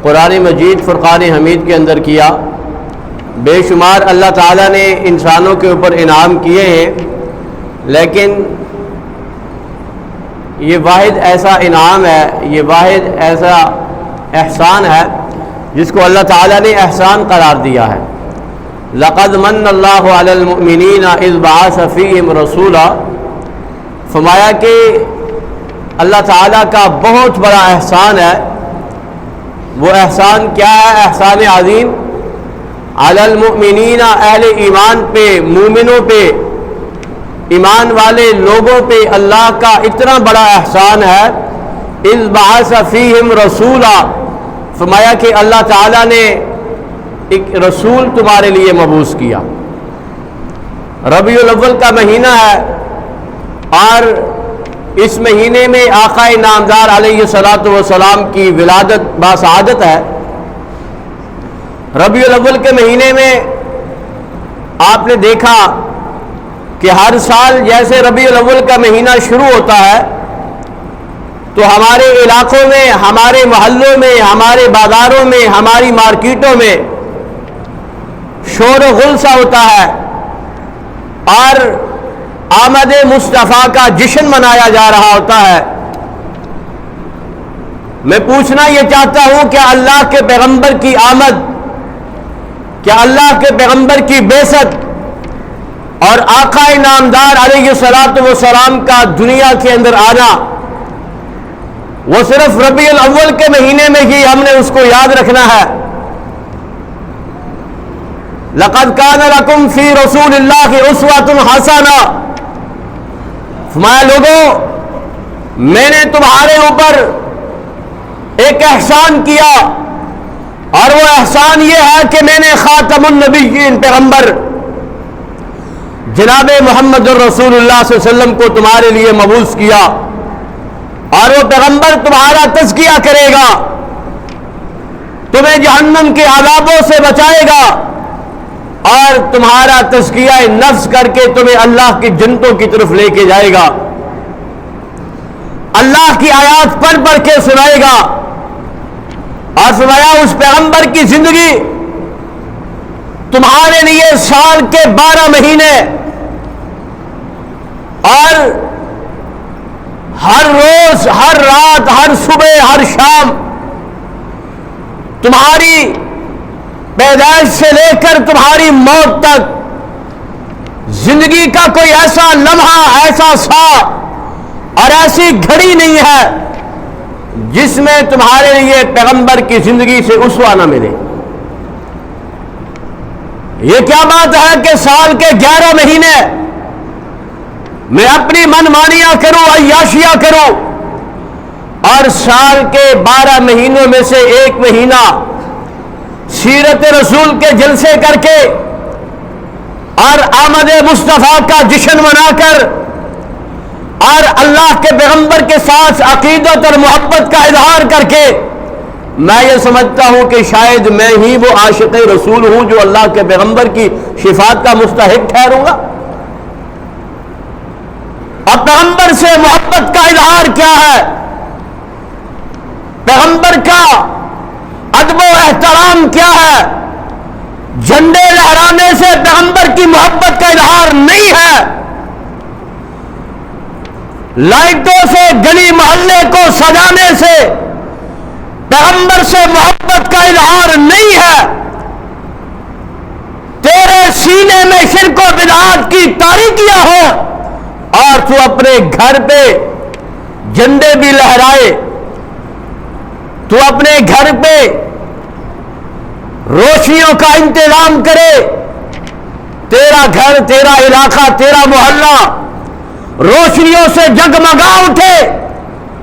قرآن مجید فرقان حمید کے اندر کیا۔ بے شمار اللہ تعالیٰ نے انسانوں کے اوپر انعام کیے ہیں، لیکن یہ واحد ایسا انعام ہے، یہ واحد ایسا احسان ہے جس کو اللہ تعالیٰ نے احسان قرار دیا ہے۔ لقد من اللہ علی المؤمنین اذ بعث فیہم رسولا، فرمایا کہ اللہ تعالیٰ کا بہت بڑا احسان ہے۔ وہ احسان کیا ہے؟ احسان عظیم علی المؤمنین، اہل ایمان پہ، مومنوں پہ، ایمان والے لوگوں پہ اللہ کا اتنا بڑا احسان ہے۔ اذ بعث فیہم رسولا، فرمایا کہ اللہ تعالیٰ نے ایک رسول تمہارے لیے مبعوث کیا۔ ربیع الاول کا مہینہ ہے اور اس مہینے میں آقا نامدار علیہ الصلوۃ والسلام کی ولادت باسعادت ہے۔ ربیع الاول کے مہینے میں آپ نے دیکھا کہ ہر سال جیسے ربیع الاول کا مہینہ شروع ہوتا ہے تو ہمارے علاقوں میں، ہمارے محلوں میں، ہمارے بازاروں میں، ہماری مارکیٹوں میں شور و غل سا ہوتا ہے اور آمد مصطفیٰ کا جشن منایا جا رہا ہوتا ہے۔ میں پوچھنا یہ چاہتا ہوں کہ اللہ کے پیغمبر کی آمد، کیا اللہ کے پیغمبر کی بعثت اور آقا نامدار علیہ الصلوۃ والسلام کا دنیا کے اندر آنا، وہ صرف ربیع الاول کے مہینے میں ہی ہم نے اس کو یاد رکھنا ہے؟ لقد کان لکم فی رسول اللہ اسوۃ حسنہ، فرمایا لوگوں میں نے تمہارے اوپر ایک احسان کیا، اور وہ احسان یہ ہے کہ میں نے خاتم النبیین پیغمبر جناب محمد الرسول اللہ صلی اللہ علیہ وسلم کو تمہارے لیے مبعوث کیا، اور وہ پیغمبر تمہارا تزکیہ کرے گا، تمہیں جہنم کے عذابوں سے بچائے گا، اور تمہارا تزکیہ نفس کر کے تمہیں اللہ کی جنتوں کی طرف لے کے جائے گا، اللہ کی آیات پڑھ پڑھ کے سنائے گا۔ اور فرمایا اس پیغمبر کی زندگی تمہارے لیے سال کے 12 مہینے اور ہر روز، ہر رات، ہر صبح، ہر شام، تمہاری پیدائش سے لے کر تمہاری موت تک زندگی کا کوئی ایسا لمحہ، ایسا سا اور ایسی گھڑی نہیں ہے جس میں تمہارے لیے پیغمبر کی زندگی سے اسوہ نہ ملے۔ یہ کیا بات ہے کہ سال کے 11 مہینے میں اپنی منمانیاں کروں، عیاشیاں کروں، اور سال کے 12 مہینوں میں سے ایک مہینہ سیرت رسول کے جلسے کر کے اور آمد مصطفیٰ کا جشن منا کر اور اللہ کے پیغمبر کے ساتھ عقیدت اور محبت کا اظہار کر کے میں یہ سمجھتا ہوں کہ شاید میں ہی وہ عاشق رسول ہوں جو اللہ کے پیغمبر کی شفاعت کا مستحق ٹھہروں گا۔ اور پیغمبر سے محبت کا اظہار کیا ہے؟ پیغمبر کا ادب و احترام کیا ہے؟ جھنڈے لہرانے سے پیغمبر کی محبت کا اظہار نہیں ہے، لائٹوں سے گلی محلے کو سجانے سے پیغمبر سے محبت کا اظہار نہیں ہے، تیرے سینے میں شرک و بدعات کی تاریکیاں ہو اور تو اپنے گھر پہ جھنڈے بھی لہرائے، تو اپنے گھر پہ روشنیوں کا انتظام کرے، تیرا گھر، تیرا علاقہ، تیرا محلہ روشنیوں سے جگمگا اٹھے،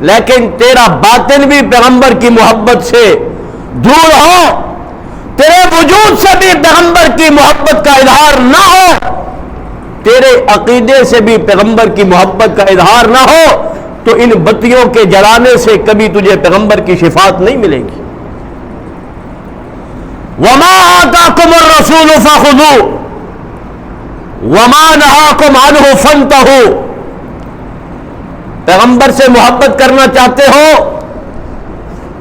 لیکن تیرا باطن بھی پیغمبر کی محبت سے دور ہو، تیرے وجود سے بھی پیغمبر کی محبت کا اظہار نہ ہو، تیرے عقیدے سے بھی پیغمبر کی محبت کا اظہار نہ ہو، تو ان بتیوں کے جلانے سے کبھی تجھے پیغمبر کی شفاعت نہیں ملے گی۔ وَمَا آتَاكُمُ الرَّسُولُ فَخُذُوهُ وَمَا نَهَاكُمْ عَنْهُ فَانْتَهُوا۔ پیغمبر سے محبت کرنا چاہتے ہو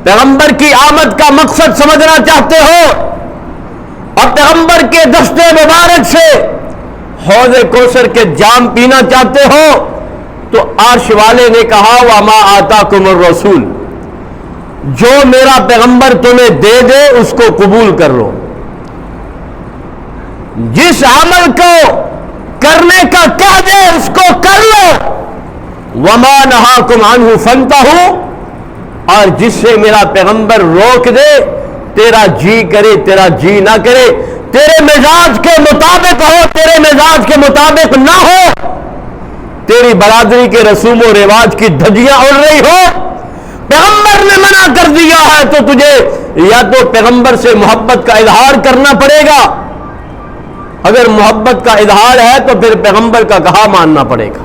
پیغمبر کی آمد کا مقصد سمجھنا چاہتے ہو اور پیغمبر کے دستے مبارک سے حوض کوثر کے جام پینا چاہتے ہو تو عرش والے نے کہا وما آتاکم الرسول، جو میرا پیغمبر تمہیں دے دے اس کو قبول کر لو، جس عمل کو کرنے کا کہہ دے اس کو کر لو، وما نہاکم عنہ فانتہوا، اور جس سے میرا پیغمبر روک دے، تیرا جی کرے تیرا جی نہ کرے، تیرے مزاج کے مطابق ہو تیرے مزاج کے مطابق نہ ہو، تیری برادری کے رسوم و رواج کی دھجیاں اڑ رہی ہو، پیغمبر نے منع کر دیا ہے تو تجھے یا تو پیغمبر سے محبت کا اظہار کرنا پڑے گا، اگر محبت کا اظہار ہے تو پھر پیغمبر کا کہا ماننا پڑے گا،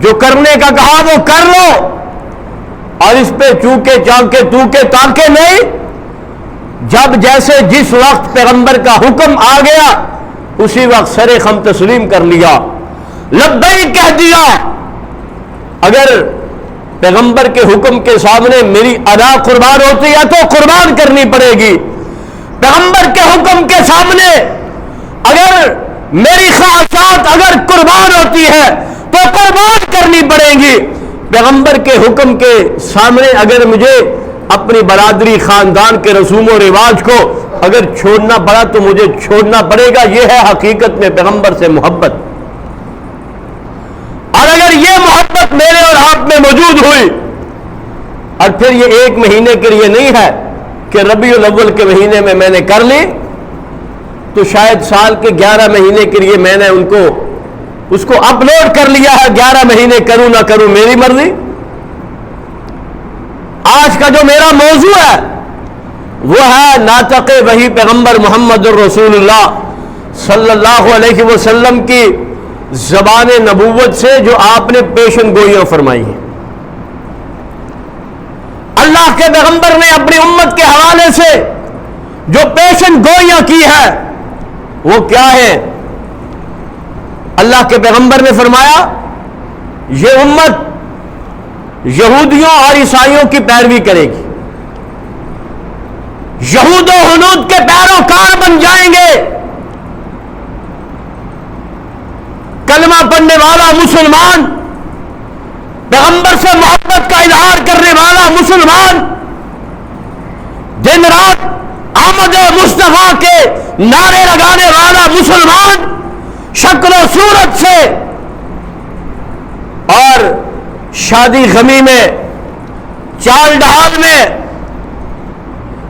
جو کرنے کا کہا وہ کر لو، اور اس پہ چونکے چانکے توکے تاکے نہیں، جب جیسے جس وقت پیغمبر کا حکم آ گیا اسی وقت سر خم تسلیم کر لیا، لبیک کہہ دیا۔ اگر پیغمبر کے حکم کے سامنے میری ادا قربان ہوتی ہے تو قربان کرنی پڑے گی، پیغمبر کے حکم کے سامنے اگر میری خواہشات اگر قربان ہوتی ہے تو قربان کرنی پڑے گی، پیغمبر کے حکم کے سامنے اگر مجھے اپنی برادری خاندان کے رسوم و رواج کو اگر چھوڑنا پڑا تو مجھے چھوڑنا پڑے گا، یہ ہے حقیقت میں پیغمبر سے محبت۔ اور اگر یہ محبت میرے اور آپ میں موجود ہوئی، اور پھر یہ ایک مہینے کے لیے نہیں ہے کہ ربیع الاول کے مہینے میں نے کر لی تو شاید سال کے 11 مہینے کے لیے میں نے اس کو اپلوڈ کر لیا ہے، 11 مہینے کروں نہ کروں میری مرضی۔ آج کا جو میرا موضوع ہے وہ ہے ناطق وحی پیغمبر محمد الرسول اللہ صلی اللہ علیہ وسلم کی زبان نبوت سے جو آپ نے پیشن گوئیاں فرمائی ہیں۔ اللہ کے پیغمبر نے اپنی امت کے حوالے سے جو پیشن گوئیاں کی ہے وہ کیا ہے؟ اللہ کے پیغمبر نے فرمایا یہ امت یہودیوں اور عیسائیوں کی پیروی کرے گی، یہود و ہنود کے پیروکار بن جائیں گے، کلمہ پڑھنے والا مسلمان، پیغمبر سے محبت کا اظہار کرنے والا مسلمان، دن رات آمد مصطفیٰ کے نعرے لگانے والا مسلمان، شکل و صورت سے اور شادی غمی میں، چال ڈھال میں،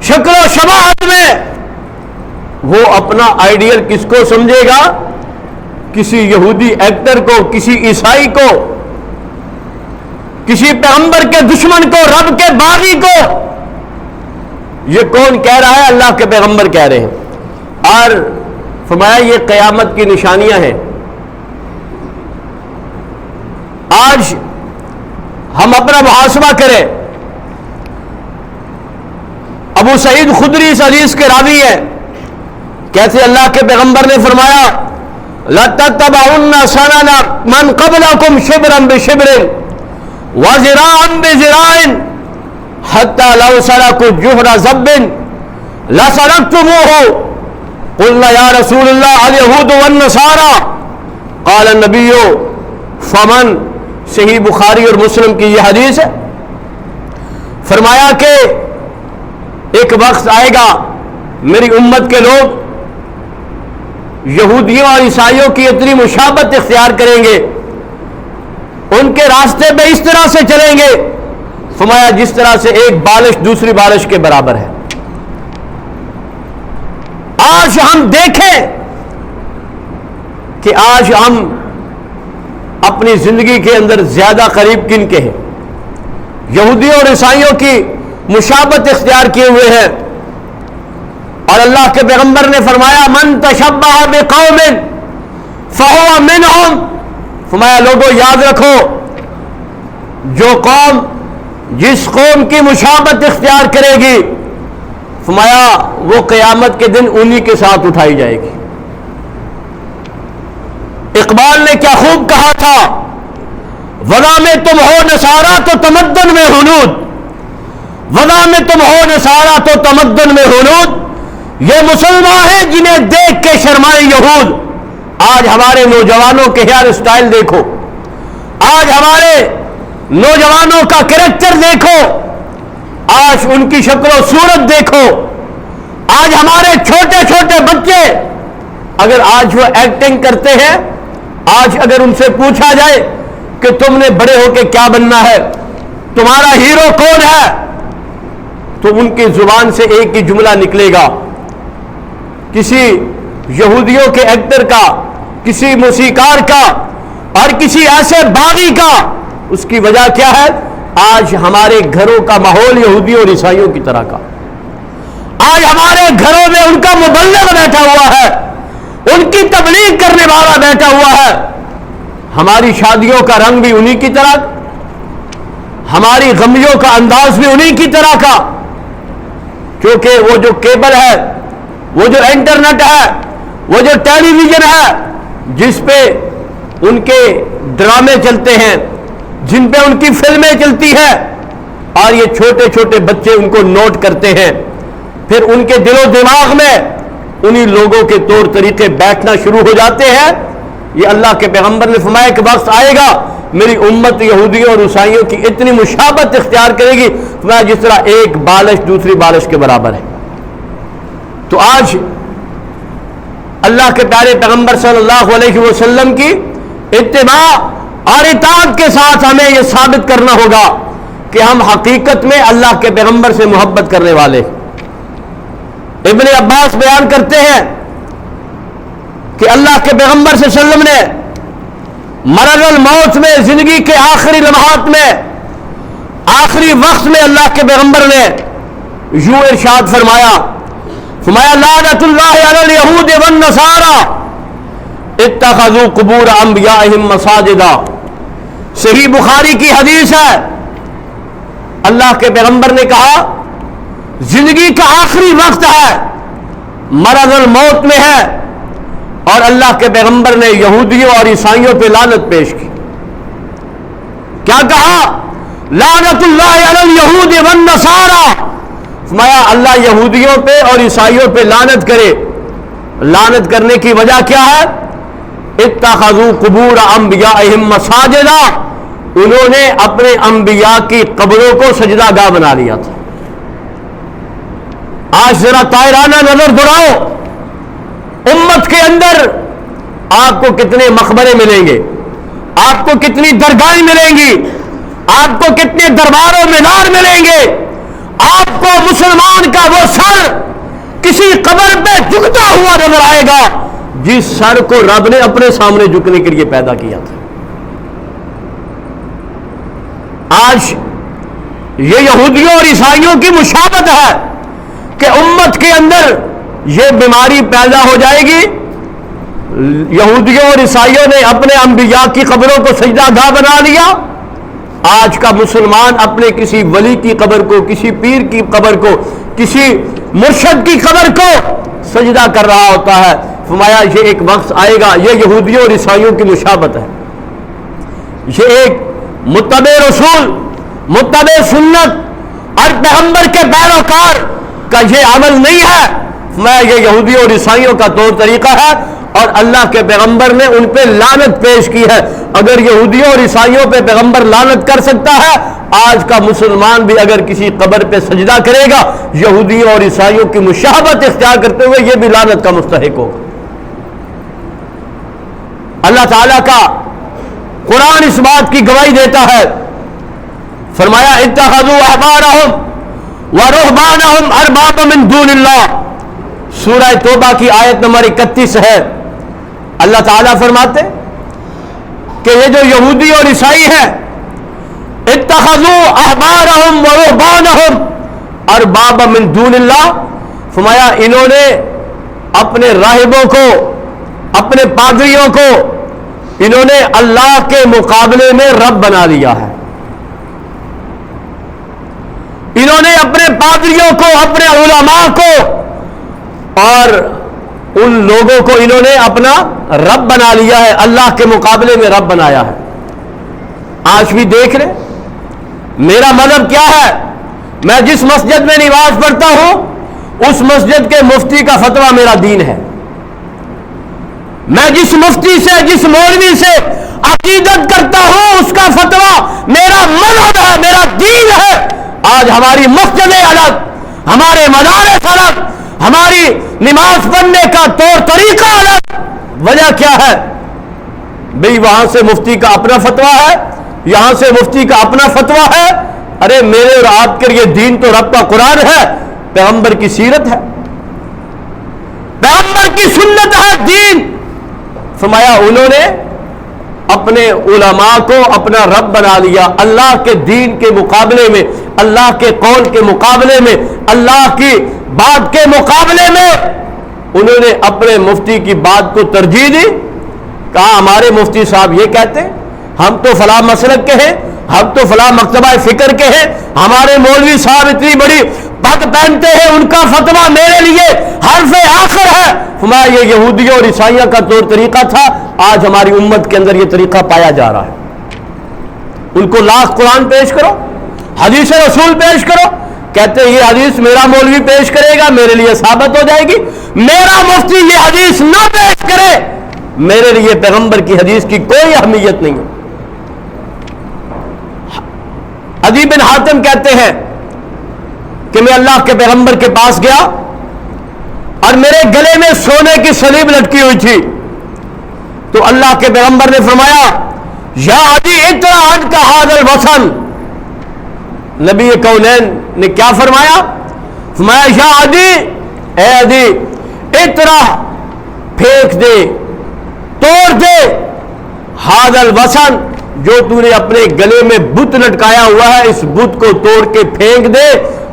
شکل و شباہت میں وہ اپنا آئیڈیل کس کو سمجھے گا؟ کسی یہودی ایکٹر کو، کسی عیسائی کو، کسی پیغمبر کے دشمن کو، رب کے باغی کو۔ یہ کون کہہ رہا ہے؟ اللہ کے پیغمبر کہہ رہے ہیں، اور فرمایا یہ قیامت کی نشانیاں ہیں۔ آج ہم اپنا محاسبہ کریں، ابو سعید خدری اس حدیث کے راوی ہیں، کیسے اللہ کے پیغمبر نے فرمایا لَتَتَّبَعُنَّ سَنَنَ مَنْ قَبْلَكُمْ شِبْرًا بِشِبْرٍ وَذِرَاعًا بِذِرَاعٍ حَتَّى لَوْ سَلَكُوا جُحْرَ ذَبٍّ لَسَلَكْتُمُوهُ قُلْنَا يَا رَسُولَ اللَّهِ الْيَهُودُ وَالنَّصَارَى قَالَ النَّبِيُّ فَمَنْ۔ صحیح بخاری اور مسلم کی یہ حدیث ہے۔ فرمایا کہ ایک وقت آئے گا میری امت کے لوگ یہودیوں اور عیسائیوں کی اتنی مشابہت اختیار کریں گے، ان کے راستے پہ اس طرح سے چلیں گے، فرمایا جس طرح سے ایک بالش دوسری بالش کے برابر ہے۔ آج ہم دیکھیں کہ آج ہم اپنی زندگی کے اندر زیادہ قریب کن کے ہیں؟ یہودیوں اور عیسائیوں کی مشابہت اختیار کیے ہوئے ہیں، اور اللہ کے پیغمبر نے فرمایا من تشبہ بقوم فہو منہم، فرمایا لوگوں یاد رکھو جو قوم جس قوم کی مشابہت اختیار کرے گی، فرمایا وہ قیامت کے دن انہی کے ساتھ اٹھائی جائے گی۔ اقبال نے کیا خوب کہا تھا، ولا میں تم ہو نصارا تو تمدن میں ہنود، وضع میں تم ہو نصارا تو تمدن میں ہنود، یہ مسلمان ہیں جنہیں دیکھ کے شرمائے یہود۔ آج ہمارے نوجوانوں کے ہیئر سٹائل دیکھو، آج ہمارے نوجوانوں کا کریکٹر دیکھو، آج ان کی شکل و صورت دیکھو۔ آج ہمارے چھوٹے چھوٹے بچے اگر آج وہ ایکٹنگ کرتے ہیں، آج اگر ان سے پوچھا جائے کہ تم نے بڑے ہو کے کیا بننا ہے، تمہارا ہیرو کون ہے، تو ان کی زبان سے ایک ہی جملہ نکلے گا، کسی یہودیوں کے ایکٹر کا، کسی موسیقار کا اور کسی ایسے باغی کا۔ اس کی وجہ کیا ہے؟ آج ہمارے گھروں کا ماحول یہودیوں اور عیسائیوں کی طرح کا، آج ہمارے گھروں میں ان کا مبلغ بیٹھا ہوا ہے، ان کی تبلیغ کرنے والا بیٹھا ہوا ہے۔ ہماری شادیوں کا رنگ بھی انہی کی طرح، ہماری غمیوں کا انداز بھی انہی کی طرح کا، کیونکہ وہ جو کیبل ہے، وہ جو انٹرنیٹ ہے، وہ جو ٹیلی ویژن ہے، جس پہ ان کے ڈرامے چلتے ہیں، جن پہ ان کی فلمیں چلتی ہیں، اور یہ چھوٹے چھوٹے بچے ان کو نوٹ کرتے ہیں، پھر ان کے دل و دماغ میں انہی لوگوں کے طور طریقے بیٹھنا شروع ہو جاتے ہیں۔ یہ اللہ کے پیغمبر نے فرمایا کہ وقت آئے گا میری امت یہودیوں اور عیسائیوں کی اتنی مشابہت اختیار کرے گی، فرمایا جس طرح ایک بالش دوسری بالش کے برابر ہے۔ تو آج اللہ کے پیارے پیغمبر صلی اللہ علیہ وسلم کی اتباع اور اطاعت کے ساتھ ہمیں یہ ثابت کرنا ہوگا کہ ہم حقیقت میں اللہ کے پیغمبر سے محبت کرنے والے۔ ابن عباس بیان کرتے ہیں کہ اللہ کے پیغمبر صلی اللہ علیہ وسلم نے مرض الموت میں، زندگی کے آخری لمحات میں، آخری وقت میں اللہ کے پیغمبر نے یوں ارشاد فرمایا لعنت اللہ علی الیہود والنصارى اتخذوا قبور انبیائہم مساجدا۔ صحیح بخاری کی حدیث ہے، اللہ کے پیغمبر نے کہا زندگی کا آخری وقت ہے، مرض الموت میں ہے، اور اللہ کے پیغمبر نے یہودیوں اور عیسائیوں پہ لعنت پیش کی۔ کیا کہا؟ لعنت اللہ علی الیہود والنصارى، فرمایا اللہ یہودیوں پہ اور عیسائیوں پہ لعنت کرے۔ لعنت کرنے کی وجہ کیا ہے؟ اتخذوا قبور انبیائہم مساجدا، انہوں نے اپنے انبیاء کی قبروں کو سجدہ گاہ بنا لیا تھا۔ آج ذرا طائرانہ نظر دوڑاؤ، امت کے اندر آپ کو کتنے مقبرے ملیں گے، آپ کو کتنی درگاہیں ملیں گی، آپ کو کتنے دربار و مینار ملیں گے، آپ کو مسلمان کا وہ سر کسی قبر پہ جھکتا ہوا نظر آئے گا جس سر کو رب نے اپنے سامنے جھکنے کے لیے پیدا کیا تھا۔ آج یہ یہودیوں اور عیسائیوں کی مشابہت ہے کہ امت کے اندر یہ بیماری پیدا ہو جائے گی، یہودیوں اور عیسائیوں نے اپنے انبیاء کی قبروں کو سجدہ گاہ بنا لیا۔ آج کا مسلمان اپنے کسی ولی کی قبر کو، کسی پیر کی قبر کو، کسی مرشد کی قبر کو سجدہ کر رہا ہوتا ہے۔ فرمایا یہ ایک وقت آئے گا، یہ یہودیوں اور عیسائیوں کی مشابہت ہے، یہ ایک متبع رسول، متبع سنت اور پیغمبر کے پیروکار کا یہ عمل نہیں ہے۔ فرمایا یہ یہودیوں اور عیسائیوں کا طور طریقہ ہے، اور اللہ کے پیغمبر نے ان پہ لعنت پیش کی ہے۔ اگر یہودیوں اور عیسائیوں پہ پیغمبر لعنت کر سکتا ہے، آج کا مسلمان بھی اگر کسی قبر پہ سجدہ کرے گا یہودیوں اور عیسائیوں کی مشابہت اختیار کرتے ہوئے یہ بھی لعنت کا مستحق ہوگا۔ اللہ تعالیٰ کا قرآن اس بات کی گواہی دیتا ہے، فرمایا اتخذوا احبارهم ورهبانهم اربابا من دون اللہ۔ سورہ توبہ کی آیت نمبر 31 ہے۔ اللہ تعالیٰ فرماتے کہ یہ جو یہودی اور عیسائی ہیں، اتخذوا احبارهم ورهبانهم اربابا من دون اللہ، فرمایا انہوں نے اپنے راہبوں کو، اپنے پادریوں کو انہوں نے اللہ کے مقابلے میں رب بنا لیا ہے۔ انہوں نے اپنے پادریوں کو، اپنے علماء کو اور ان لوگوں کو انہوں نے اپنا رب بنا لیا ہے، اللہ کے مقابلے میں رب بنایا ہے۔ آج بھی دیکھ لیں، میرا مذہب کیا ہے؟ میں جس مسجد میں نماز پڑھتا ہوں اس مسجد کے مفتی کا فتویٰ میرا دین ہے، میں جس مفتی سے جس مولوی سے عقیدت کرتا ہوں اس کا فتویٰ میرا مذہب ہے، میرا دین ہے۔ آج ہماری مسجدیں الگ، ہمارے مدارس الگ، ہماری نماز پڑھنے کا طور طریقہ الگ، وجہ کیا ہے؟ بھئی وہاں سے مفتی کا اپنا فتویٰ ہے، یہاں سے مفتی کا اپنا فتویٰ ہے۔ ارے میرے اور آپ کے لیے دین تو رب کا قرآن ہے، پیغمبر کی سیرت ہے، پیغمبر کی سنت ہے دین۔ فرمایا انہوں نے اپنے علماء کو اپنا رب بنا لیا، اللہ کے دین کے مقابلے میں، اللہ کے قول کے مقابلے میں، اللہ کی بات کے مقابلے میں انہوں نے اپنے مفتی کی بات کو ترجیح دی۔ کہا ہمارے مفتی صاحب یہ کہتے ہیں، ہم تو فلاں مسلک کے ہیں، ہم تو فلاں مکتبہ فکر کے ہیں، ہمارے مولوی صاحب اتنی بڑی پگ پہنتے ہیں، ان کا فتویٰ میرے لیے حرف آخر ہے۔ فرمایا یہ یہودیوں اور عیسائیوں کا طور طریقہ تھا، آج ہماری امت کے اندر یہ طریقہ پایا جا رہا ہے۔ ان کو لاکھ قرآن پیش کرو، حدیث رسول پیش کرو، کہتے ہیں یہ حدیث میرا مولوی پیش کرے گا میرے لیے ثابت ہو جائے گی، میرا مفتی یہ حدیث نہ پیش کرے میرے لیے پیغمبر کی حدیث کی کوئی اہمیت نہیں ہے۔ عدی بن حاتم کہتے ہیں کہ میں اللہ کے پیغمبر کے پاس گیا اور میرے گلے میں سونے کی سلیب لٹکی ہوئی تھی، تو اللہ کے پیغمبر نے فرمایا یا عدی اطرح عنک ھذا الوثن۔ نبی کونین نے کیا فرمایا؟ فرمایا یا عدی، اے عدی اطرح، پھینک دے، توڑ دے، ھذا الوثن، جو تو نے اپنے گلے میں بت لٹکایا ہوا ہے اس بت کو توڑ کے پھینک دے۔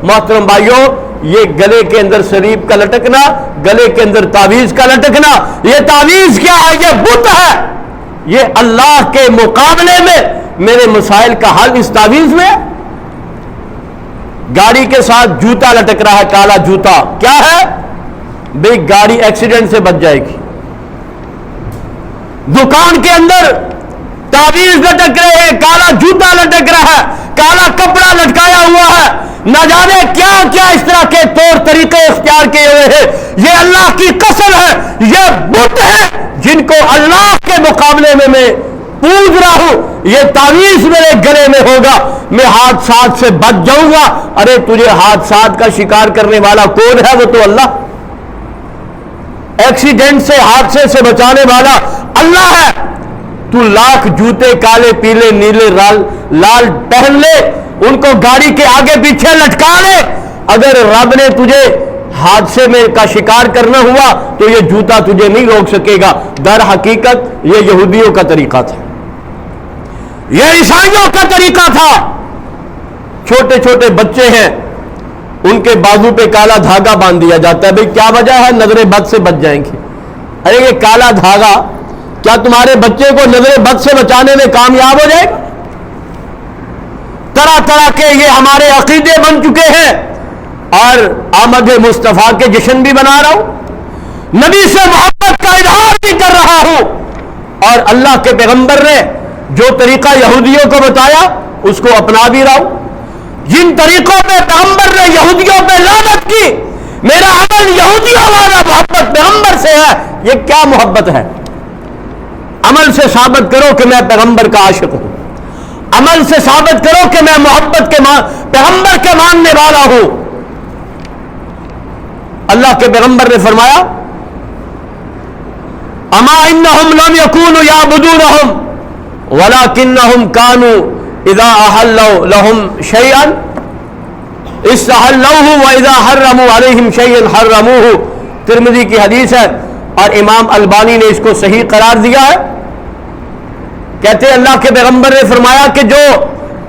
محترم بھائیوں، یہ گلے کے اندر سلیب کا لٹکنا، گلے کے اندر تعویذ کا لٹکنا، یہ تعویذ کیا ہے؟ یہ بت ہے۔ یہ اللہ کے مقابلے میں میرے مسائل کا حل اس تعویذ میں ہے۔ گاڑی کے ساتھ جوتا لٹک رہا ہے، کالا جوتا، کیا ہے؟ بھئی گاڑی ایکسیڈنٹ سے بچ جائے گی۔ دکان کے اندر تعویذ لٹک رہے ہیں، کالا جوتا لٹک رہا ہے، کالا کپڑا لٹکایا ہوا ہے، نہ جانے کیا کیا اس طرح کے طور طریقے اختیار کیے ہوئے ہیں۔ یہ اللہ کی قسم ہے، یہ بت ہے جن کو اللہ کے مقابلے میں پوج رہا ہوں۔ یہ تعویذ میرے گلے میں ہوگا، میں حادثات سے بچ جاؤں گا۔ ارے تجھے حادثات کا شکار کرنے والا کون ہے؟ وہ تو اللہ، ایکسیڈنٹ سے، حادثے سے بچانے والا اللہ ہے۔ تو لاکھ جوتے کالے پیلے نیلے لال پہن لے، ان کو گاڑی کے آگے پیچھے لٹکا لے، اگر رب نے تجھے حادثے میں کا شکار کرنا ہوا تو یہ جوتا تجھے نہیں روک سکے گا۔ در حقیقت یہ یہودیوں کا طریقہ تھا، یہ عیسائیوں کا طریقہ تھا۔ چھوٹے چھوٹے بچے ہیں، ان کے بازو پہ کالا دھاگا باندھ دیا جاتا ہے، بھئی کیا وجہ ہے؟ نظر بد سے بچ جائیں گے۔ ارے یہ کالا دھاگا کیا تمہارے بچے کو نظر بد سے بچانے میں کامیاب ہو جائے گا؟ طرح طرح کے یہ ہمارے عقیدے بن چکے ہیں، اور آمد مصطفیٰ کے جشن بھی بنا رہا ہوں، نبی سے محبت کا اظہار بھی کر رہا ہوں، اور اللہ کے پیغمبر نے جو طریقہ یہودیوں کو بتایا اس کو اپنا بھی رہا ہوں۔ جن طریقوں پہ پیغمبر نے یہودیوں پہ لعنت کی، میرا عمل یہودیوں والا محبت پیغمبر سے ہے۔ یہ کیا محبت ہے؟ عمل سے ثابت کرو کہ میں پیغمبر کا عاشق ہوں، عمل سے ثابت کرو کہ میں محبت کے پیغمبر کے ماننے والا ہوں۔ اللہ کے پیغمبر نے فرمایا اما انہم لم یکونوا یعبدونہم ولکنہم کانوا اذا احلوا لهم شیئا استحلوه واذا حرموا علیہم شیئا حرموه۔ ترمذی کی حدیث ہے اور امام البانی نے اس کو صحیح قرار دیا ہے۔ کہتے ہیں اللہ کے پیغمبر نے فرمایا کہ جو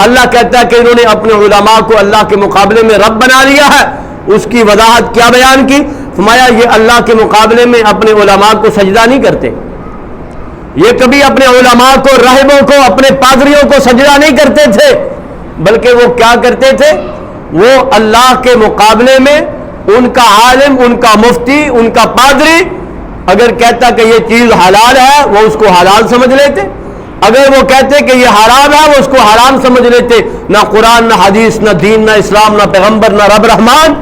اللہ کہتا ہے کہ انہوں نے اپنے علماء کو اللہ کے مقابلے میں رب بنا لیا ہے، اس کی وضاحت کیا بیان کی؟ فرمایا یہ اللہ کے مقابلے میں اپنے علماء کو سجدہ نہیں کرتے، یہ کبھی اپنے علماء کو، راہبوں کو، اپنے پادریوں کو سجدہ نہیں کرتے تھے، بلکہ وہ کیا کرتے تھے؟ وہ اللہ کے مقابلے میں ان کا عالم، ان کا مفتی، ان کا پادری اگر کہتا کہ یہ چیز حلال ہے وہ اس کو حلال سمجھ لیتے، اگر وہ کہتے کہ یہ حرام ہے وہ اس کو حرام سمجھ لیتے، نہ قرآن نہ حدیث نہ دین نہ اسلام نہ پیغمبر نہ رب رحمان،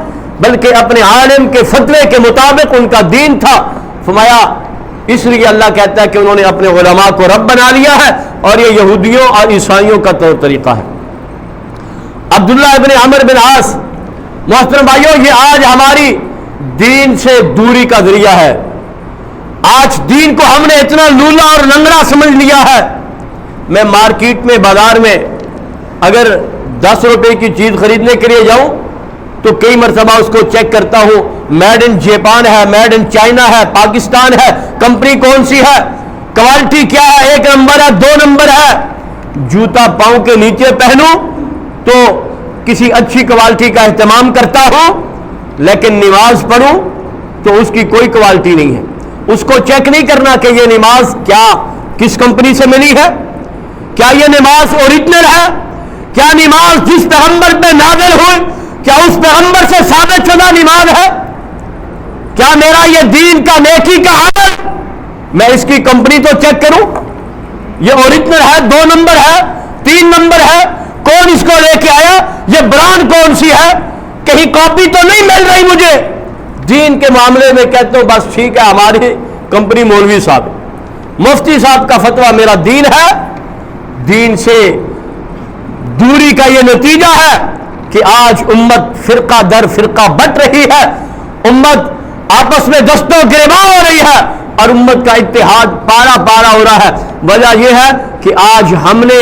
بلکہ اپنے عالم کے فتوے کے مطابق ان کا دین تھا۔ فرمایا اس لیے اللہ کہتا ہے کہ انہوں نے اپنے علماء کو رب بنا لیا ہے، اور یہ یہودیوں اور عیسائیوں کا طور طریقہ ہے۔ عبداللہ ابن عمر بن عاص، محترم بھائیوں، یہ آج ہماری دین سے دوری کا ذریعہ ہے۔ آج دین کو ہم نے اتنا لولا اور لنگڑا سمجھ لیا ہے۔ میں مارکیٹ میں، بازار میں اگر 10 روپے کی چیز خریدنے کے لیے جاؤں تو کئی مرتبہ اس کو چیک کرتا ہوں، میڈ ان جاپان ہے، میڈ ان چائنا ہے، پاکستان ہے، کمپنی کون سی ہے، کوالٹی کیا ہے، 1 نمبر ہے، 2 نمبر ہے۔ جوتا پاؤں کے نیچے پہنوں تو کسی اچھی کوالٹی کا اہتمام کرتا ہوں، لیکن نماز پڑھوں تو اس کی کوئی کوالٹی نہیں ہے۔ اس کو چیک نہیں کرنا کہ یہ نماز کیا کس کمپنی سے ملی ہے، کیا یہ نماز اوریجنل ہے، کیا نماز جس پیغمبر پہ نازل ہوئی کیا اس پیغمبر سے ثابت شدہ نماز ہے، کیا میرا یہ دین کا نیکی کا عمل میں اس کی کمپنی تو چیک کروں، یہ اوریجنل ہے، 2 نمبر ہے، 3 نمبر ہے، کون اس کو لے کے آیا، یہ برانڈ کون سی ہے، کہیں کاپی تو نہیں مل رہی مجھے۔ دین کے معاملے میں کہتا ہوں بس ٹھیک ہے، ہماری کمپنی مولوی صاحب، مفتی صاحب کا فتویٰ میرا دین ہے۔ دین سے دوری کا یہ نتیجہ ہے کہ آج امت فرقہ در فرقہ بٹ رہی ہے، امت آپس میں دست و گریباں ہو رہی ہے، اور امت کا اتحاد پارا پارا ہو رہا ہے۔ وجہ یہ ہے کہ آج ہم نے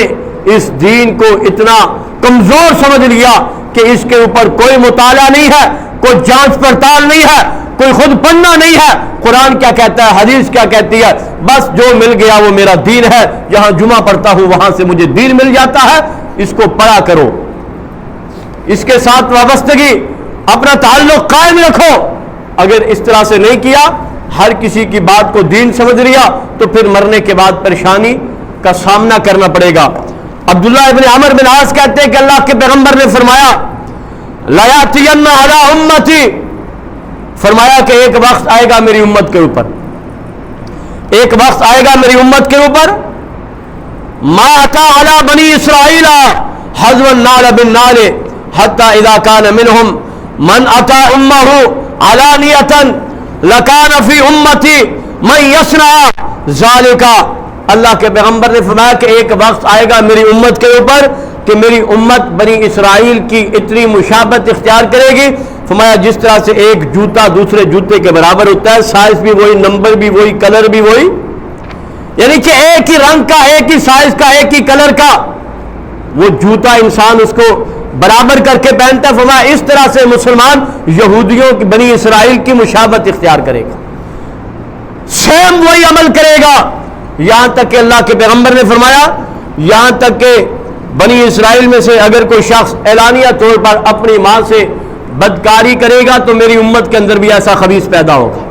اس دین کو اتنا کمزور سمجھ لیا کہ اس کے اوپر کوئی مطالعہ نہیں ہے، کوئی جانچ پڑتال نہیں ہے، کوئی خود پڑھنا نہیں ہے، قرآن کیا کہتا ہے، حدیث کیا کہتی ہے، بس جو مل گیا وہ میرا دین ہے، جہاں جمعہ پڑھتا ہوں وہاں سے مجھے دین مل جاتا ہے، اس کو پڑھا کرو، اس کے ساتھ وابستگی، اپنا تعلق قائم رکھو۔ اگر اس طرح سے نہیں کیا، ہر کسی کی بات کو دین سمجھ لیا تو پھر مرنے کے بعد پریشانی کا سامنا کرنا پڑے گا۔ عبداللہ ابن عمر بن عاص کہتے ہیں کہ اللہ کے پیغمبر نے فرمایا لَيَأْتِيَنَّ عَلَىٰ أُمَّتِي، فرمایا کہ ایک وقت آئے گا میری امت کے اوپر، ایک وقت آئے گا میری امت کے اوپر مَا أَتَىٰ عَلَىٰ بَنِي إِسْرَائِيلَ حَذْوَ النَّعْلِ بِالنَّعْلِ حَتَّىٰ إِذَا كَانَ مِنْهُمْ مَنْ أَتَىٰ أُمَّهُ عَلَانِيَةً لَكَانَ فِي أُمَّتِي مَنْ يَصْنَعُ ذَلِكَ۔ اللہ کے پیغمبر نے فرمایا کہ ایک وقت آئے گا میری امت کے اوپر کہ میری امت بنی اسرائیل کی اتنی مشابہت اختیار کرے گی، فرمایا جس طرح سے ایک جوتا دوسرے جوتے کے برابر ہوتا ہے، سائز بھی وہی، نمبر بھی وہی، کلر بھی وہی، یعنی کہ ایک ہی رنگ کا، ایک ہی سائز کا، ایک ہی کلر کا وہ جوتا انسان اس کو برابر کر کے پہنتا ہے۔ فرمایا اس طرح سے مسلمان یہودیوں کی بنی اسرائیل کی مشابہت اختیار کرے گا، سیم وہی عمل کرے گا، یہاں تک کہ اللہ کے پیغمبر نے فرمایا یہاں تک کہ بنی اسرائیل میں سے اگر کوئی شخص اعلانیہ طور پر اپنی ماں سے بدکاری کرے گا تو میری امت کے اندر بھی ایسا خبیث پیدا ہوگا۔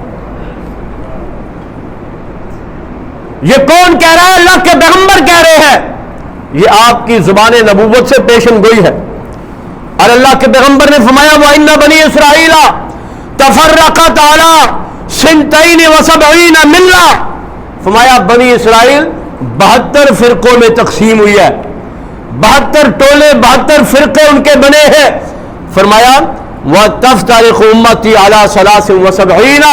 یہ کون کہہ رہا ہے؟ اللہ کے پیغمبر کہہ رہے ہیں، یہ آپ کی زبان نبوت سے پیشن گوئی ہے۔ اور اللہ کے پیغمبر نے فرمایا وَإِنَّ بَنِي إِسْرَائِيلَ تَفَرَّقَتْ عَلَىٰ سِنْتَيْنِ وَسَبْعِينَ مِلَّةً، فرمایا بنی اسرائیل 72 فرقوں میں تقسیم ہوئی ہے، 72 ٹولے، 72 فرقے ان کے بنے ہیں۔ فرمایا وَتَفْتَرِقُ أُمَّتِي عَلَىٰ 73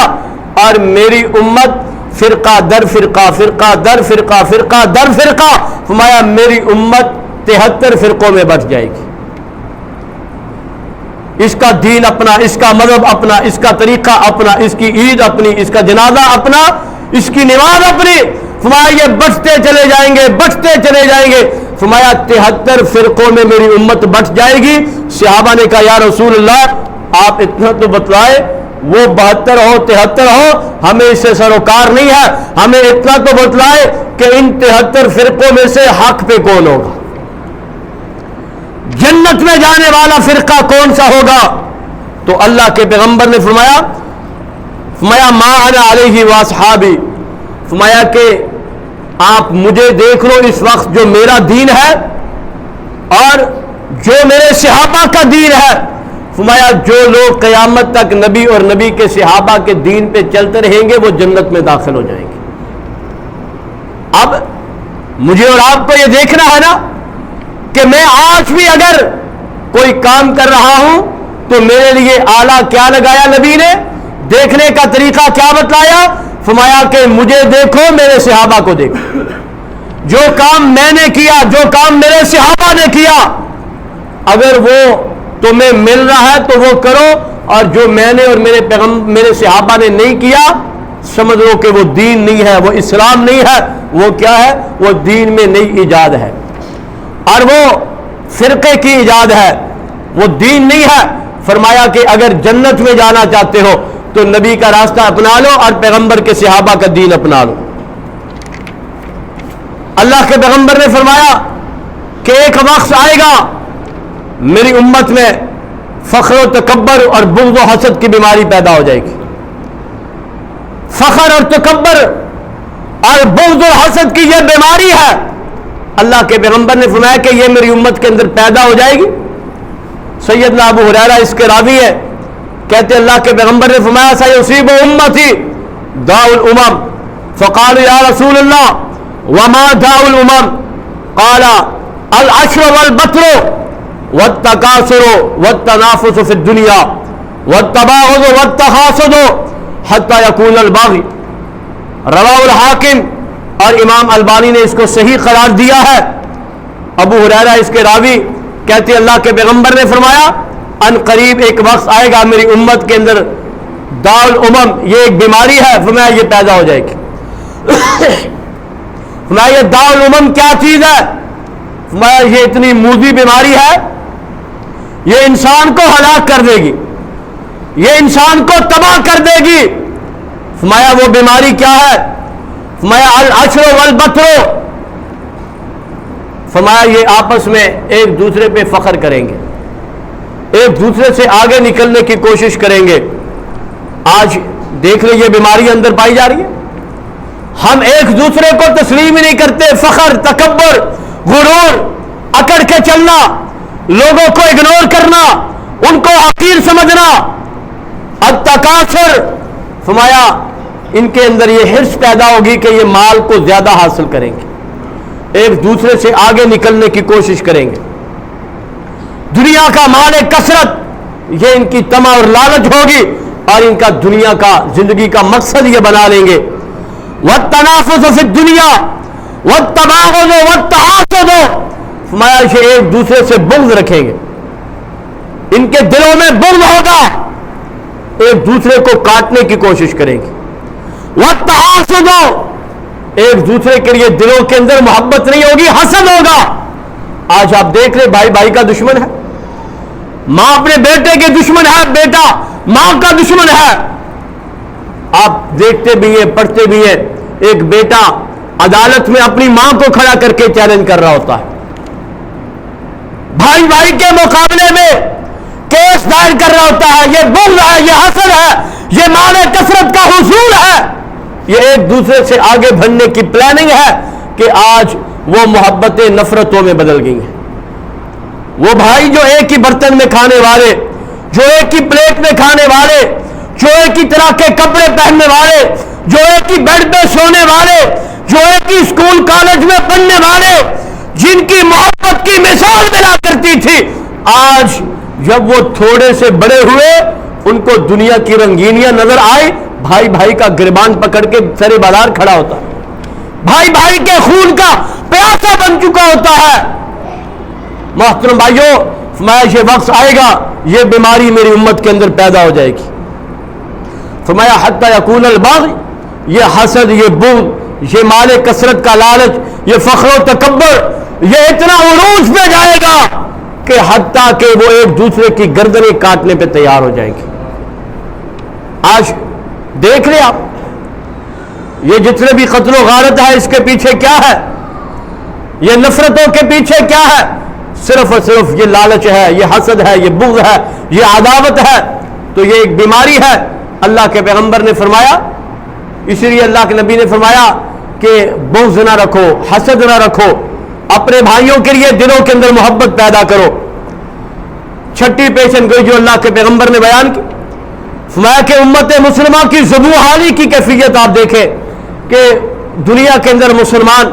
اور میری امت فرقہ در فرقہ، فرقہ در فرقہ، فرقہ در فرقہ، فرمایا میری امت 73 فرقوں میں بٹ جائے گی۔ اس کا دین اپنا، اس کا مذہب اپنا، اس کا طریقہ اپنا، اس کی عید اپنی، اس کا جنازہ اپنا، اس کی نماز اپنی، فرمایا یہ بچتے چلے جائیں گے، بچتے چلے جائیں گے۔ فرمایا 73 فرقوں میں میری امت بٹ جائے گی۔ صحابہ نے کہا یا رسول اللہ آپ اتنا تو بتلائے، وہ 72 ہو 73 ہو ہمیں اس سے سروکار نہیں ہے، ہمیں اتنا تو بتلائے کہ ان 73 فرقوں میں سے حق پہ کون ہوگا، جنت میں جانے والا فرقہ کون سا ہوگا؟ تو اللہ کے پیغمبر نے فرمایا ما انا علیہ واصحابی، فرمایا کہ آپ مجھے دیکھ لو اس وقت جو میرا دین ہے اور جو میرے صحابہ کا دین ہے۔ فرمایا جو لوگ قیامت تک نبی اور نبی کے صحابہ کے دین پہ چلتے رہیں گے وہ جنت میں داخل ہو جائیں گے۔ اب مجھے اور آپ کو یہ دیکھنا ہے نا کہ میں آج بھی اگر کوئی کام کر رہا ہوں تو میرے لیے آلہ کیا لگایا نبی نے، دیکھنے کا طریقہ کیا بتلایا؟ فرمایا کہ مجھے دیکھو، میرے صحابہ کو دیکھو، جو کام میں نے کیا، جو کام میرے صحابہ نے کیا، اگر وہ تمہیں مل رہا ہے تو وہ کرو، اور جو میں نے اور میرے صحابہ نے نہیں کیا، سمجھ لو کہ وہ دین نہیں ہے، وہ اسلام نہیں ہے، وہ کیا ہے؟ وہ دین میں نئی ایجاد ہے، اور وہ فرقے کی ایجاد ہے، وہ دین نہیں ہے۔ فرمایا کہ اگر جنت میں جانا چاہتے ہو تو نبی کا راستہ اپنا لو اور پیغمبر کے صحابہ کا دین اپنا لو۔ اللہ کے پیغمبر نے فرمایا کہ ایک وقت آئے گا میری امت میں فخر و تکبر اور بغض و حسد کی بیماری پیدا ہو جائے گی۔ فخر اور تکبر اور بغض و حسد کی یہ بیماری ہے، اللہ کے پیغمبر نے فرمایا کہ یہ میری امت کے اندر پیدا ہو جائے گی۔ سیدنا ابو ہریرہ اس کے راوی ہے، کہتے اللہ کے پیغمبر نے فرمایا سیصیب امتی داء الامم، فقالوا یا رسول اللہ وما داء الامم؟ قال العشر والبطر والتکاثر والتنافس فی الدنیا والتباغض والتحاسد حتی یکون الباغی۔ رواہ الحاکم، اور امام البانی نے اس کو صحیح قرار دیا ہے۔ ابو ہریرہ اس کے راوی کہتے اللہ کے پیغمبر نے فرمایا ان قریب ایک وقت آئے گا میری امت کے اندر داء الامم، یہ ایک بیماری ہے، فرمایا یہ پیدا ہو جائے گی۔ فرمایا یہ داء الامم کیا چیز ہے؟ فرمایا یہ اتنی موذی بیماری ہے، یہ انسان کو ہلاک کر دے گی، یہ انسان کو تباہ کر دے گی۔ فرمایا وہ بیماری کیا ہے؟ فرمایا العشر والبطر، فرمایا یہ آپس میں ایک دوسرے پہ فخر کریں گے، ایک دوسرے سے آگے نکلنے کی کوشش کریں گے۔ آج دیکھ لیں یہ بیماری اندر پائی جا رہی ہے، ہم ایک دوسرے کو تسلیم ہی نہیں کرتے، فخر، تکبر، غرور، اکڑ کے چلنا، لوگوں کو اگنور کرنا، ان کو حقیر سمجھنا، التکاثر، فرمایا ان کے اندر یہ حرص پیدا ہوگی کہ یہ مال کو زیادہ حاصل کریں گے، ایک دوسرے سے آگے نکلنے کی کوشش کریں گے۔ دنیا کا مال کثرت، یہ ان کی طمع اور لالچ ہوگی، اور ان کا دنیا کا زندگی کا مقصد یہ بنا لیں گے۔ والتنافس فی الدنیا والتباغض والتحاسد، فرمایا یہ ایک دوسرے سے بغض رکھیں گے، ان کے دلوں میں بغض ہوگا، ایک دوسرے کو کاٹنے کی کوشش کریں گے۔ والتحاسد، ایک دوسرے کے لیے دلوں کے اندر محبت نہیں ہوگی، حسد ہوگا۔ آج آپ دیکھ رہے بھائی بھائی کا دشمن ہے، ماں اپنے بیٹے کے دشمن ہے، بیٹا ماں کا دشمن ہے۔ آپ دیکھتے بھی ہیں، پڑھتے بھی ہیں، ایک بیٹا عدالت میں اپنی ماں کو کھڑا کر کے چیلنج کر رہا ہوتا ہے، بھائی بھائی کے مقابلے میں کیس دائر کر رہا ہوتا ہے۔ یہ بغض ہے، یہ حسد ہے، یہ مال کثرت کا حصول ہے، یہ ایک دوسرے سے آگے بڑھنے کی پلاننگ ہے کہ آج وہ محبتیں نفرتوں میں بدل گئی ہیں۔ وہ بھائی جو ایک ہی برتن میں کھانے والے، جو ایک ہی پلیٹ میں کھانے والے، جو ایک ہی طرح کے کپڑے پہننے والے، جو ایک ہی بیڈ پہ سونے والے، جو ایک ہی اسکول کالج میں پڑھنے والے، جن کی محبت کی مثال ملا کرتی تھی، آج جب وہ تھوڑے سے بڑے ہوئے، ان کو دنیا کی رنگینیاں نظر آئی، بھائی بھائی کا گریبان پکڑ کے سر بازار کھڑا ہوتا ہے، بھائی بھائی کے خون کا پیاسا بن چکا ہوتا ہے۔ محترم بھائیوں، فرمایا یہ وقت آئے گا، یہ بیماری میری امت کے اندر پیدا ہو جائے گی۔ فرمایا حتی یکون الباغی، یہ حسد، یہ بغض، یہ مال کثرت کا لالچ، یہ فخر و تکبر، یہ اتنا عروج پہ جائے گا کہ حتیٰ کہ وہ ایک دوسرے کی گردنیں کاٹنے پہ تیار ہو جائیں گے۔ آج دیکھ لیں آپ، یہ جتنے بھی قتل و غارت ہے، اس کے پیچھے کیا ہے؟ یہ نفرتوں کے پیچھے کیا ہے؟ صرف اور صرف یہ لالچ ہے، یہ حسد ہے، یہ بغض ہے، یہ عداوت ہے۔ تو یہ ایک بیماری ہے۔ اللہ کے پیغمبر نے فرمایا، اسی لیے اللہ کے نبی نے فرمایا کہ بغض نہ رکھو، حسد نہ رکھو، اپنے بھائیوں کے لیے دلوں کے اندر محبت پیدا کرو۔ چھٹی پیشن گوئی جو اللہ کے پیغمبر نے بیان کی، فرمایا کہ امت مسلمہ کی ذبح حالی کی کیفیت آپ دیکھیں کہ دنیا کے اندر مسلمان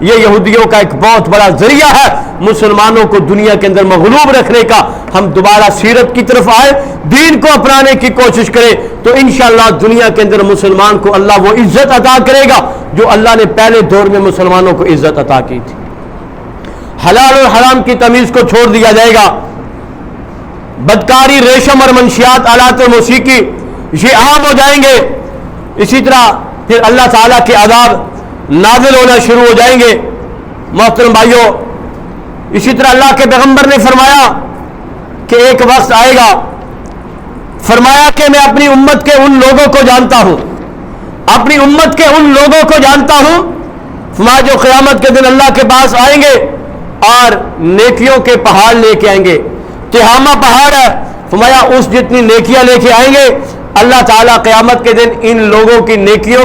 یہ یہودیوں کا ایک بہت بڑا ذریعہ ہے مسلمانوں کو دنیا کے اندر مغلوب رکھنے کا۔ ہم دوبارہ سیرت کی طرف آئے، دین کو اپنانے کی کوشش کریں تو انشاءاللہ دنیا کے اندر مسلمان کو اللہ وہ عزت عطا کرے گا جو اللہ نے پہلے دور میں مسلمانوں کو عزت عطا کی تھی۔ حلال اور حرام کی تمیز کو چھوڑ دیا جائے گا، بدکاری، ریشم اور منشیات، آلات موسیقی یہ عام ہو جائیں گے۔ اسی طرح پھر اللہ تعالیٰ کے عذاب نازل ہونا شروع ہو جائیں گے۔ محترم بھائیوں، اسی طرح اللہ کے پیغمبر نے فرمایا کہ ایک وقت آئے گا، فرمایا کہ میں اپنی امت کے ان لوگوں کو جانتا ہوں، اپنی امت کے ان لوگوں کو جانتا ہوں، فرمایا جو قیامت کے دن اللہ کے پاس آئیں گے اور نیکیوں کے پہاڑ لے کے آئیں گے۔ تہامہ پہاڑ ہے، فرمایا اس جتنی نیکیاں لے کے آئیں گے اللہ تعالیٰ قیامت کے دن ان لوگوں کی نیکیوں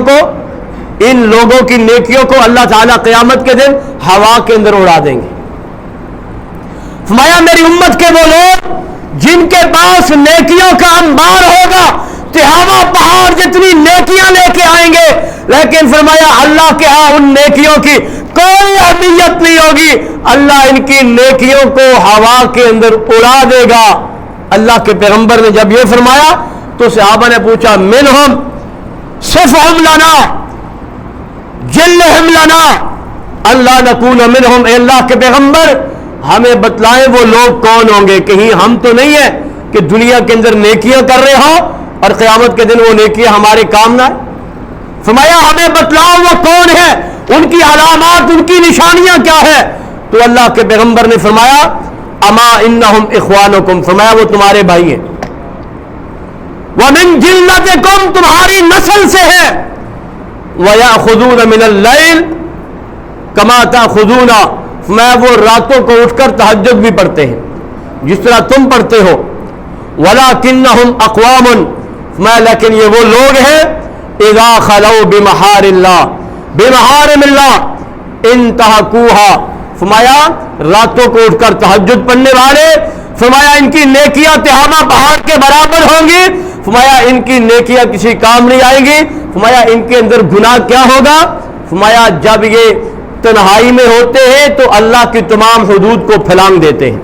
کو اللہ تعالیٰ قیامت کے دن ہوا کے اندر اڑا دیں گے۔ فرمایا میری امت کے وہ لوگ جن کے پاس نیکیوں کا انبار ہوگا، تہامہ پہاڑ جتنی نیکیاں لے کے آئیں گے، لیکن فرمایا اللہ کے ہاں ان نیکیوں کی کوئی اہمیت نہیں ہوگی، اللہ ان کی نیکیوں کو ہوا کے اندر اڑا دے گا۔ اللہ کے پیغمبر نے جب یہ فرمایا تو صحابہ نے پوچھا منہم صفہم لنا جلہم لنا اللہ نکون منہم، اے اللہ کے پیغمبر ہمیں بتلائیں وہ لوگ کون ہوں گے، کہیں ہم تو نہیں ہیں کہ دنیا کے اندر نیکیاں کر رہے ہوں اور قیامت کے دن وہ نیکیاں ہمارے کام نہ آئے۔ فرمایا ہمیں بتلاؤ وہ کون ہے، ان کی علامات، ان کی نشانیاں کیا ہے؟ تو اللہ کے پیغمبر نے فرمایا اما انہم اخوانکم، فرمایا وہ تمہارے بھائی ہیں، ومن جلدکم تمہاری نسل سے ہے، وَيَأْخُذُونَ مِنَ اللَّيْلِ كَمَا تَأْخُذُونَ، فرمایا وہ راتوں کو اٹھ کر تہجد بھی پڑھتے ہیں جس طرح تم پڑھتے ہو، وَلَكِنَّهُمْ أَقْوَامٌ، فرمایا لیکن یہ وہ لوگ ہیں اذا خلوا بمحار اللہ بمحارم اللہ انتہکوها، فرمایا راتوں کو اٹھ کر تہجد پڑھنے والے، فرمایا ان کی نیکیاں تہامہ پہاڑ کے برابر ہوں گی، فرمایا ان کی نیکیاں کسی کام نہیں آئیں گی۔ فرمایا ان کے اندر گناہ کیا ہوگا؟ فرمایا جب یہ تنہائی میں ہوتے ہیں تو اللہ کی تمام حدود کو پھلانگ دیتے ہیں،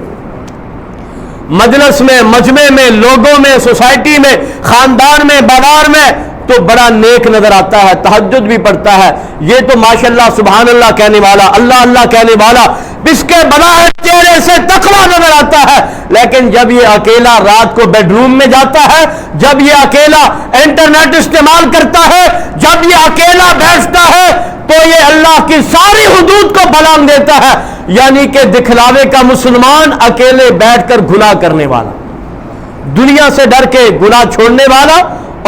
مجلس میں، مجمع میں، لوگوں میں، سوسائٹی میں، خاندان میں، بازار میں تو بڑا نیک نظر آتا ہے، تہجد بھی پڑھتا ہے، یہ تو ماشاءاللہ سبحان اللہ کہنے والا، اللہ اللہ کہنے والا، اس کے بظاہر چہرے سے تقویٰ نظر آتا ہے، لیکن جب یہ اکیلا رات کو بیڈ روم میں جاتا ہے، جب یہ اکیلا انٹرنیٹ استعمال کرتا ہے، جب یہ اکیلا بیٹھتا ہے تو یہ اللہ کی ساری حدود کو پھلانگ دیتا ہے، یعنی کہ دکھلاوے کا مسلمان، اکیلے بیٹھ کر گناہ کرنے والا، دنیا سے ڈر کے گناہ چھوڑنے والا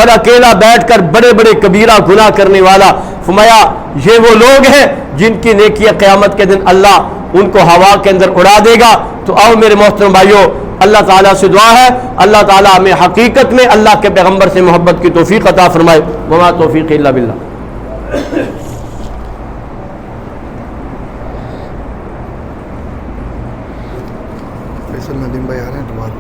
اور اکیلا بیٹھ کر بڑے بڑے کبیرہ گناہ کرنے والا۔ فرمایا یہ وہ لوگ ہیں جن کی نیکیاں قیامت کے دن اللہ ان کو ہوا کے اندر اڑا دے گا۔ تو آؤ میرے محترم بھائیوں، اللہ تعالیٰ سے دعا ہے اللہ تعالیٰ ہمیں حقیقت میں اللہ کے پیغمبر سے محبت کی توفیق عطا فرمائے۔ وما توفیق الا باللہ۔ فیصل ندیم بھائی آ رہے ہیں دوبارہ۔